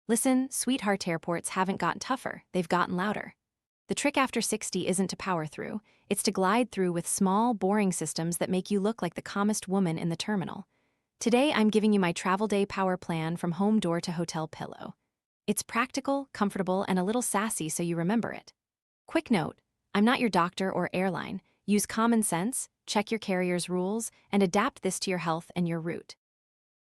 Listen, sweetheart, airports haven't gotten tougher, they've gotten louder. The trick after 60 isn't to power through, it's to glide through with small, boring systems that make you look like the calmest woman in the terminal. Today, I'm giving you my travel day power plan from home door to hotel pillow. It's practical, comfortable, and a little sassy so you remember it. Quick note, I'm not your doctor or airline. Use common sense, check your carrier's rules, and adapt this to your health and your route.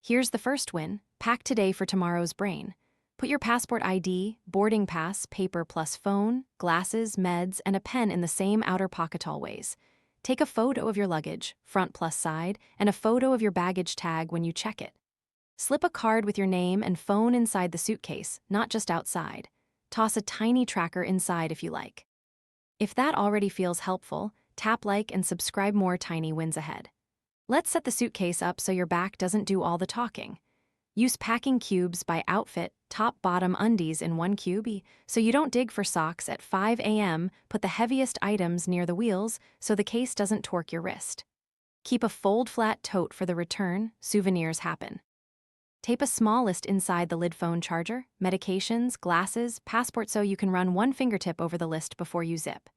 Here's the first win, pack today for tomorrow's brain. Put your passport ID, boarding pass, paper plus phone, glasses, meds, and a pen in the same outer pocket always. Take a photo of your luggage, front plus side, and a photo of your baggage tag when you check it. Slip a card with your name and phone inside the suitcase, not just outside. Toss a tiny tracker inside if you like. If that already feels helpful, tap like and subscribe, more tiny wins ahead. Let's set the suitcase up so your back doesn't do all the talking. Use packing cubes by outfit, top-bottom undies in one cube, so you don't dig for socks at 5 a.m. Put the heaviest items near the wheels so the case doesn't torque your wrist. Keep a fold-flat tote for the return, souvenirs happen. Tape a small list inside the lid: phone charger, medications, glasses, passport, so you can run one fingertip over the list before you zip.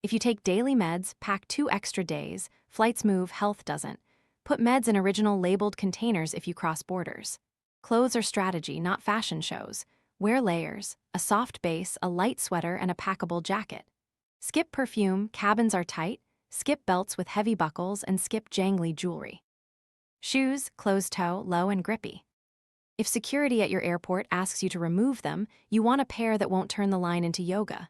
If you take daily meds, pack 2 extra days. Flights move, health doesn't. Put meds in original labeled containers if you cross borders. Clothes are strategy, not fashion shows. Wear layers, a soft base, a light sweater, and a packable jacket. Skip perfume, cabins are tight. Skip belts with heavy buckles, and skip jangly jewelry. Shoes, closed-toe, low and grippy. If security at your airport asks you to remove them, you want a pair that won't turn the line into yoga.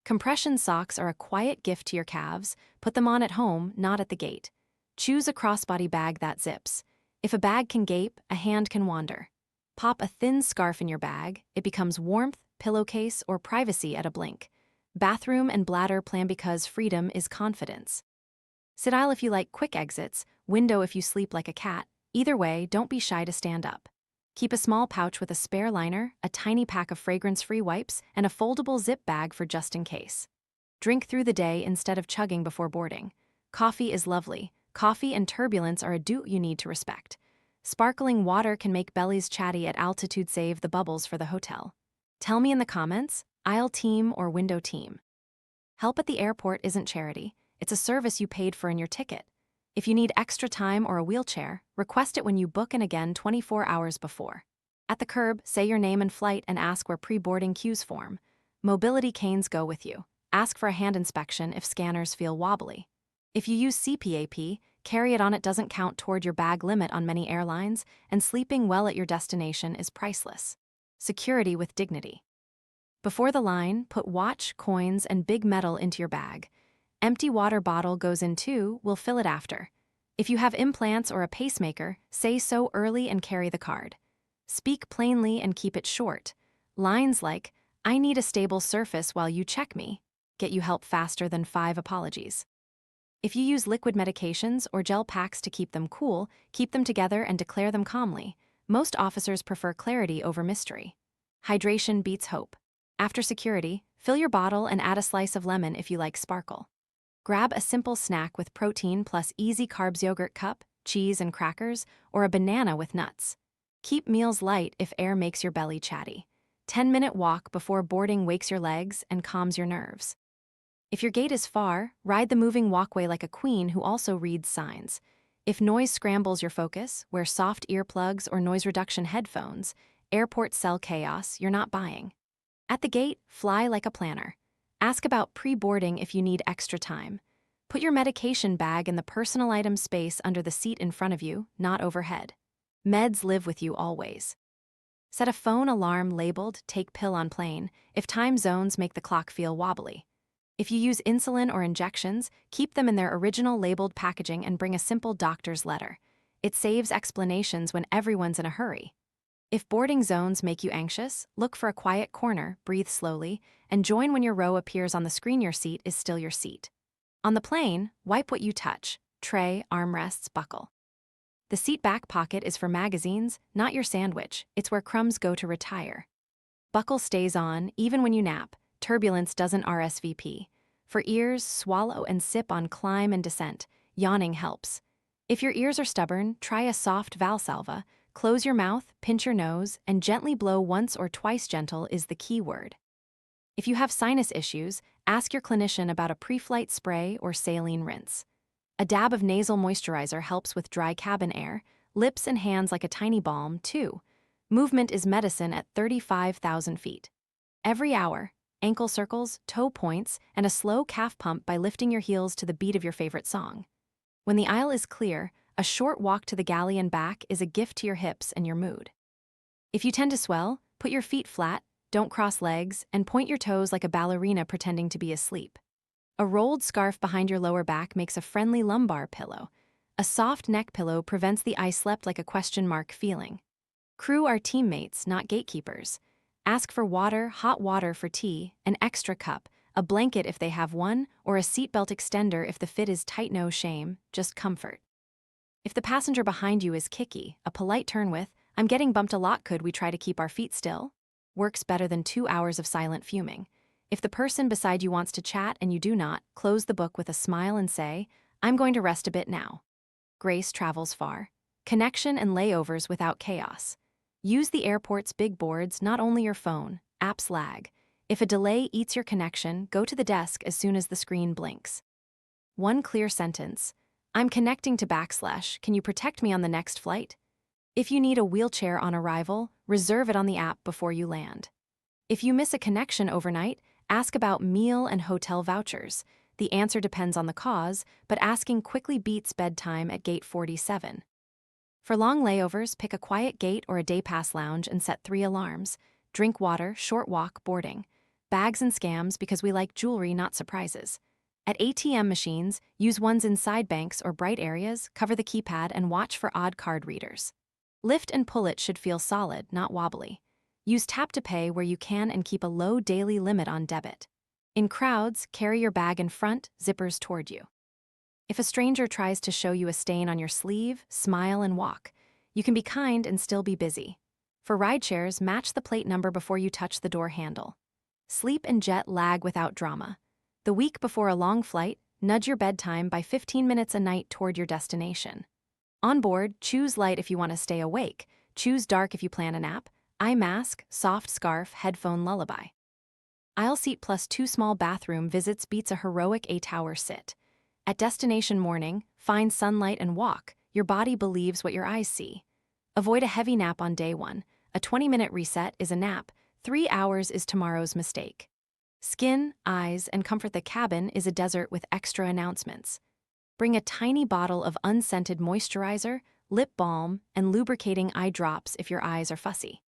Compression socks are a quiet gift to your calves. Put them on at home, not at the gate. Choose a crossbody bag that zips. If a bag can gape, a hand can wander. Pop a thin scarf in your bag. It becomes warmth, pillowcase, or privacy at a blink. Bathroom and bladder plan because freedom is confidence. Sit aisle if you like quick exits, window if you sleep like a cat. Either way, don't be shy to stand up. Keep a small pouch with a spare liner, a tiny pack of fragrance-free wipes, and a foldable zip bag for just in case. Drink through the day instead of chugging before boarding. Coffee is lovely. Coffee and turbulence are a duo you need to respect. Sparkling water can make bellies chatty at altitude. Save the bubbles for the hotel. Tell me in the comments, aisle team or window team. Help at the airport isn't charity. It's a service you paid for in your ticket. If you need extra time or a wheelchair, request it when you book, and again 24 hours before. At the curb, say your name and flight and ask where pre-boarding cues form. Mobility canes go with you. Ask for a hand inspection if scanners feel wobbly. If you use CPAP, carry it on. It doesn't count toward your bag limit on many airlines, and sleeping well at your destination is priceless. Security with dignity. Before the line, put watch, coins, and big metal into your bag. Empty water bottle goes in too, we'll fill it after. If you have implants or a pacemaker, say so early and carry the card. Speak plainly and keep it short. Lines like, "I need a stable surface while you check me," get you help faster than 5 apologies. If you use liquid medications or gel packs to keep them cool, keep them together and declare them calmly. Most officers prefer clarity over mystery. Hydration beats hope. After security, fill your bottle and add a slice of lemon if you like sparkle. Grab a simple snack with protein plus easy carbs: yogurt cup, cheese and crackers, or a banana with nuts. Keep meals light if air makes your belly chatty. 10-minute walk before boarding wakes your legs and calms your nerves. If your gate is far, ride the moving walkway like a queen who also reads signs. If noise scrambles your focus, wear soft earplugs or noise reduction headphones. Airports sell chaos you're not buying. At the gate, fly like a planner. Ask about pre-boarding if you need extra time. Put your medication bag in the personal item space under the seat in front of you, not overhead. Meds live with you always. Set a phone alarm labeled "Take pill on plane" if time zones make the clock feel wobbly. If you use insulin or injections, keep them in their original labeled packaging and bring a simple doctor's letter. It saves explanations when everyone's in a hurry. If boarding zones make you anxious, look for a quiet corner, breathe slowly, and join when your row appears on the screen. Your seat is still your seat. On the plane, wipe what you touch: tray, armrests, buckle. The seat back pocket is for magazines, not your sandwich. It's where crumbs go to retire. Buckle stays on, even when you nap. Turbulence doesn't RSVP. For ears, swallow and sip on climb and descent. Yawning helps. If your ears are stubborn, try a soft Valsalva. Close your mouth, pinch your nose, and gently blow once or twice. Gentle is the key word. If you have sinus issues, ask your clinician about a pre-flight spray or saline rinse. A dab of nasal moisturizer helps with dry cabin air, lips and hands like a tiny balm, too. Movement is medicine at 35,000 feet. Every hour, ankle circles, toe points, and a slow calf pump by lifting your heels to the beat of your favorite song. When the aisle is clear, a short walk to the galley and back is a gift to your hips and your mood. If you tend to swell, put your feet flat, don't cross legs, and point your toes like a ballerina pretending to be asleep. A rolled scarf behind your lower back makes a friendly lumbar pillow. A soft neck pillow prevents the "I slept like a question mark" feeling. Crew are teammates, not gatekeepers. Ask for water, hot water for tea, an extra cup, a blanket if they have one, or a seatbelt extender if the fit is tight. No shame, just comfort. If the passenger behind you is kicky, a polite turn with, "I'm getting bumped a lot, could we try to keep our feet still?" works better than 2 hours of silent fuming. If the person beside you wants to chat and you do not, close the book with a smile and say, "I'm going to rest a bit now." Grace travels far. Connection and layovers without chaos. Use the airport's big boards, not only your phone. Apps lag. If a delay eats your connection, go to the desk as soon as the screen blinks. One clear sentence. "I'm connecting to / Can you protect me on the next flight?" If you need a wheelchair on arrival, reserve it on the app before you land. If you miss a connection overnight, ask about meal and hotel vouchers. The answer depends on the cause, but asking quickly beats bedtime at gate 47. For long layovers, pick a quiet gate or a day pass lounge and set 3 alarms. Drink water, short walk, boarding. Bags and scams because we like jewelry, not surprises. At ATM machines, use ones in side banks or bright areas, cover the keypad, and watch for odd card readers. Lift and pull it should feel solid, not wobbly. Use tap to pay where you can and keep a low daily limit on debit. In crowds, carry your bag in front, zippers toward you. If a stranger tries to show you a stain on your sleeve, smile and walk. You can be kind and still be busy. For rideshares, match the plate number before you touch the door handle. Sleep and jet lag without drama. The week before a long flight, nudge your bedtime by 15 minutes a night toward your destination. On board, choose light if you want to stay awake. Choose dark if you plan a nap. Eye mask, soft scarf, headphone lullaby. Aisle seat plus 2 small bathroom visits beats a heroic 8-hour sit. At destination morning, find sunlight and walk. Your body believes what your eyes see. Avoid a heavy nap on day 1. A 20-minute reset is a nap. 3 hours is tomorrow's mistake. Skin, eyes, and comfort the cabin is a desert with extra announcements. Bring a tiny bottle of unscented moisturizer, lip balm, and lubricating eye drops if your eyes are fussy.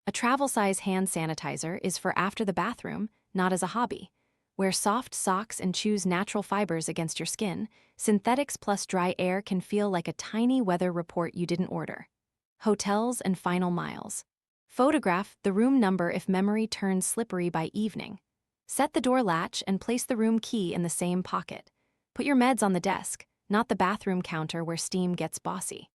A travel-size hand sanitizer is for after the bathroom, not as a hobby. Wear soft socks and choose natural fibers against your skin. Synthetics plus dry air can feel like a tiny weather report you didn't order. Hotels and final miles. Photograph the room number if memory turns slippery by evening. Set the door latch and place the room key in the same pocket. Put your meds on the desk, not the bathroom counter where steam gets bossy.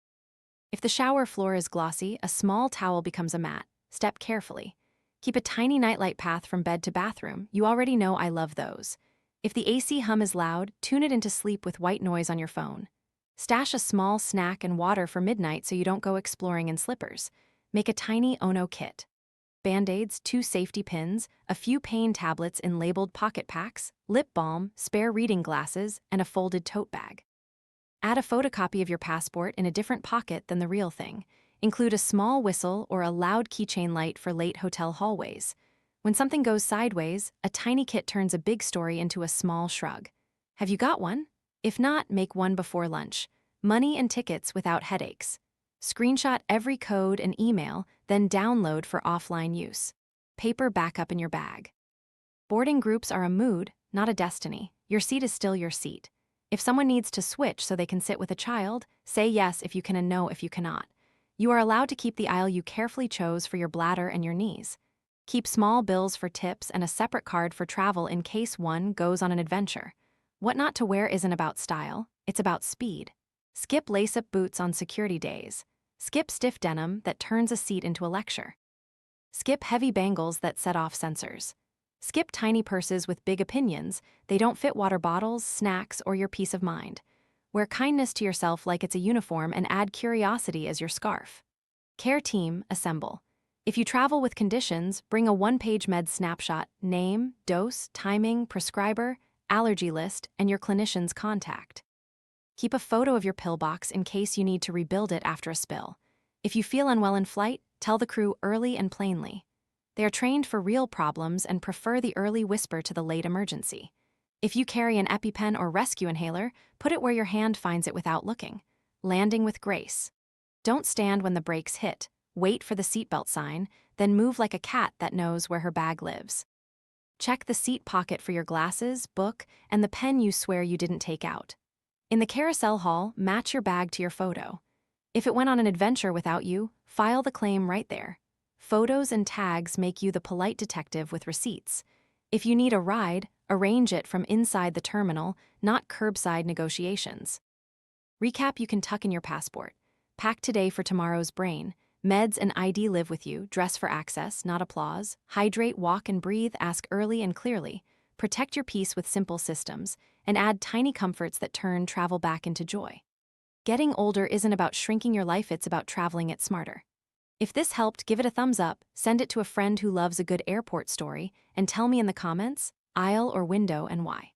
If the shower floor is glossy, a small towel becomes a mat. Step carefully. Keep a tiny nightlight path from bed to bathroom. You already know I love those. If the AC hum is loud, tune it into sleep with white noise on your phone. Stash a small snack and water for midnight so you don't go exploring in slippers. Make a tiny Ono kit. Band-aids, 2 safety pins, a few pain tablets in labeled pocket packs, lip balm, spare reading glasses, and a folded tote bag. Add a photocopy of your passport in a different pocket than the real thing. Include a small whistle or a loud keychain light for late hotel hallways. When something goes sideways, a tiny kit turns a big story into a small shrug. Have you got one? If not, make one before lunch. Money and tickets without headaches. Screenshot every code and email, then download for offline use. Paper backup in your bag. Boarding groups are a mood, not a destiny. Your seat is still your seat. If someone needs to switch so they can sit with a child, say yes if you can and no if you cannot. You are allowed to keep the aisle you carefully chose for your bladder and your knees. Keep small bills for tips and a separate card for travel in case one goes on an adventure. What not to wear isn't about style, it's about speed. Skip lace-up boots on security days. Skip stiff denim that turns a seat into a lecture. Skip heavy bangles that set off sensors. Skip tiny purses with big opinions. They don't fit water bottles, snacks, or your peace of mind. Wear kindness to yourself like it's a uniform and add curiosity as your scarf. Care team, assemble. If you travel with conditions, bring a one-page med snapshot, name, dose, timing, prescriber, allergy list, and your clinician's contact. Keep a photo of your pill box in case you need to rebuild it after a spill. If you feel unwell in flight, tell the crew early and plainly. They are trained for real problems and prefer the early whisper to the late emergency. If you carry an EpiPen or rescue inhaler, put it where your hand finds it without looking. Landing with grace. Don't stand when the brakes hit. Wait for the seatbelt sign, then move like a cat that knows where her bag lives. Check the seat pocket for your glasses, book, and the pen you swear you didn't take out. In the carousel hall, match your bag to your photo. If it went on an adventure without you, file the claim right there. Photos and tags make you the polite detective with receipts. If you need a ride, arrange it from inside the terminal, not curbside negotiations. Recap you can tuck in your passport. Pack today for tomorrow's brain. Meds and ID live with you. Dress for access, not applause. Hydrate, walk, and breathe. Ask early and clearly. Protect your peace with simple systems, and add tiny comforts that turn travel back into joy. Getting older isn't about shrinking your life, it's about traveling it smarter. If this helped, give it a thumbs up, send it to a friend who loves a good airport story, and tell me in the comments, aisle or window and why.